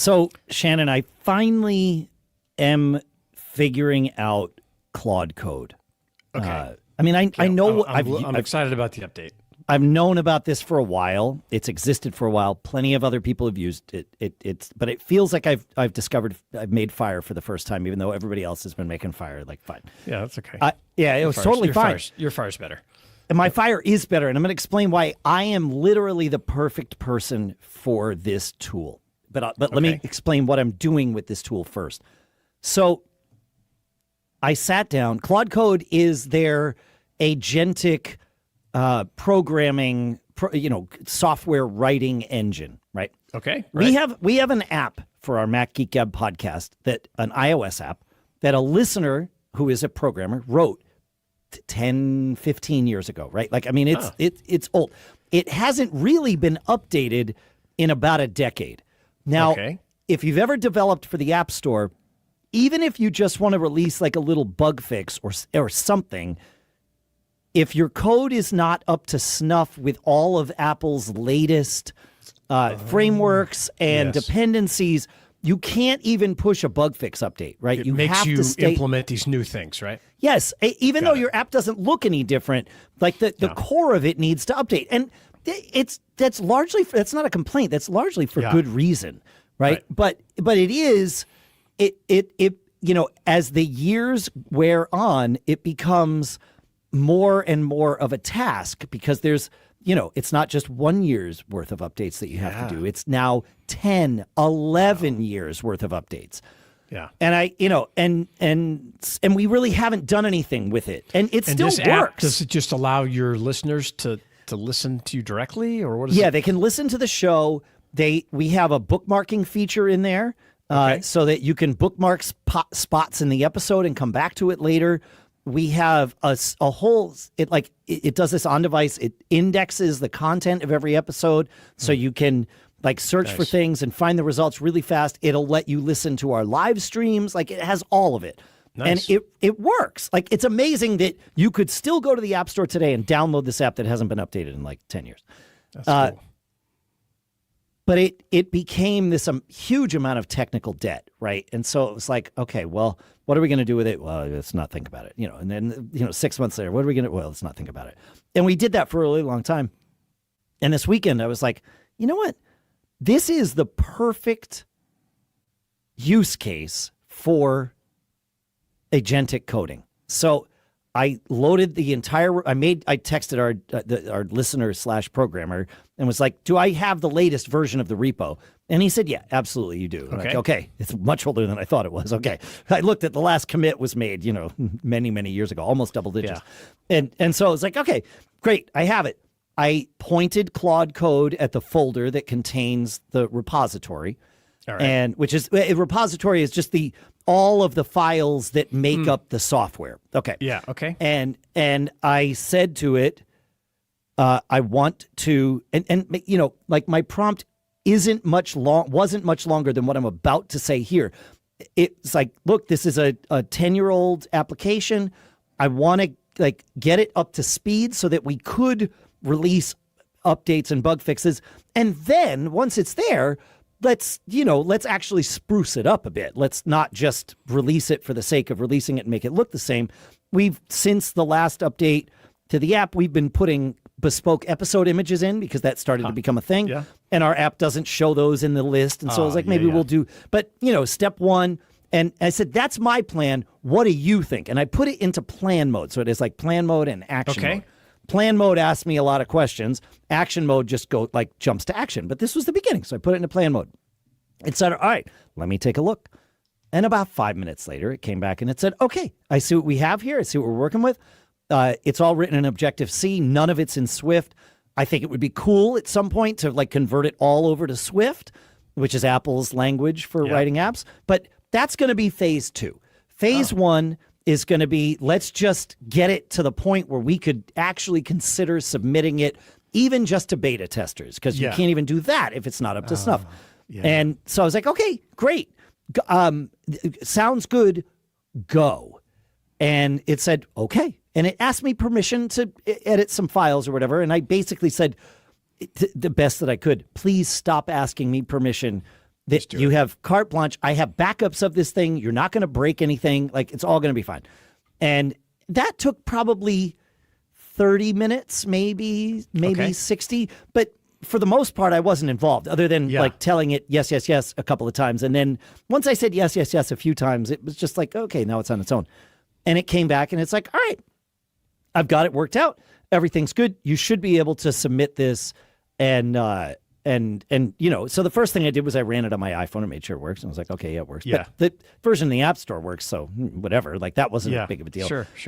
So, Shannon, I finally am figuring out Claude Code. Okay. I know I'm excited about the update. I've known about this for a while. It's existed for a while. Plenty of other people have used it. But it feels like I've discovered I've made fire for the first time, even though everybody else has been making fire. Like, fine. Yeah, that's okay. It was totally fine. Your fire's better. And my fire is better, and I'm going to explain why I am literally the perfect person for this tool. But let me explain what I'm doing with this tool first. So I sat down. Claude Code is their agentic programming, software writing engine, right? Okay. Right. We have an app for our Mac Geek Gab podcast, an iOS app that a listener who is a programmer wrote 10, 15 years ago, right? It's old. It hasn't really been updated in about a decade. Now, if you've ever developed for the App Store, even if you just want to release like a little bug fix or something, if your code is not up to snuff with all of Apple's latest frameworks and dependencies, you can't even push a bug fix update, right? It makes you implement these new things, right? Yes, even though your app doesn't look any different, like the core of it needs to update. And that's not a complaint. That's largely for good reason, right? But it is as the years wear on, it becomes more and more of a task because there's it's not just 1 year's worth of updates that you have to do. It's now 10, 11 years worth of updates. Yeah. And and we really haven't done anything with it. And it still this works. App, does it just allow your listeners to listen to you directly, or what is it? Yeah, they can listen to the show. We have a bookmarking feature in there so that you can bookmark spots in the episode and come back to it later. We have a whole, it does this on device. It indexes the content of every episode so you can search for things and find the results really fast. It'll let you listen to our live streams. It has all of it. Nice. And it works. It's amazing that you could still go to the App Store today and download this app that hasn't been updated in 10 years. That's cool. But it became this huge amount of technical debt, right? And so it was like, okay, well, what are we going to do with it? Well, let's not think about it. And then 6 months later, what are we going to? Well, let's not think about it. And we did that for a really long time. And this weekend, I was like, you know what? This is the perfect use case for agentic coding. So I loaded the entire. I texted our listener / programmer and was like, "Do I have the latest version of the repo?" And he said, "Yeah, absolutely, you do." Okay, it's much older than I thought it was. Okay, I looked at the last commit was made, many years ago, almost double digits, and so I was like, "Okay, great, I have it." I pointed Claude Code at the folder that contains the repository, and which is a repository is just all of the files that make up the software. Okay. Yeah. Okay. And I said to it, I want to, and my prompt wasn't much longer than what I'm about to say here. It's like, look, this is a 10-year-old application. I want to get it up to speed so that we could release updates and bug fixes. And then once it's there, let's actually spruce it up a bit. Let's not just release it for the sake of releasing it and make it look the same. Since the last update to the app, we've been putting bespoke episode images in because that started to become a thing. Yeah. And our app doesn't show those in the list. And so I was like, maybe we'll do, but step one. And I said, that's my plan. What do you think? And I put it into plan mode. So it is like plan mode and action mode. Plan mode asks me a lot of questions. Action mode just jumps to action. But this was the beginning, so I put it into plan mode. It said, all right, let me take a look. And about 5 minutes later, it came back and it said, okay, I see what we have here. I see what we're working with. It's all written in Objective-C. None of it's in Swift. I think it would be cool at some point to convert it all over to Swift, which is Apple's language for writing apps. But that's going to be phase 2. Phase 1 is going to be, let's just get it to the point where we could actually consider submitting it even just to beta testers, because you can't even do that if it's not up to snuff. Yeah. And so I was like, okay, great. Sounds good. Go. And it said, okay. And it asked me permission to edit some files or whatever. And I basically said the best that I could, please stop asking me permission that you have carte blanche. I have backups of this thing. You're not going to break anything. Like, it's all going to be fine. And that took probably 30 minutes, maybe Okay. 60. But for the most part, I wasn't involved other than like telling it yes, yes, yes a couple of times. And then once I said yes, yes, yes a few times, it was just like, okay, now it's on its own. And it came back and it's like, all right, I've got it worked out. Everything's good. You should be able to submit this. And you know, so the first thing I did was I ran it on my iPhone and made sure it works. And I was like, okay, yeah, it works. Yeah. But the version in the App Store works. So whatever, like that wasn't a big of a deal. Sure.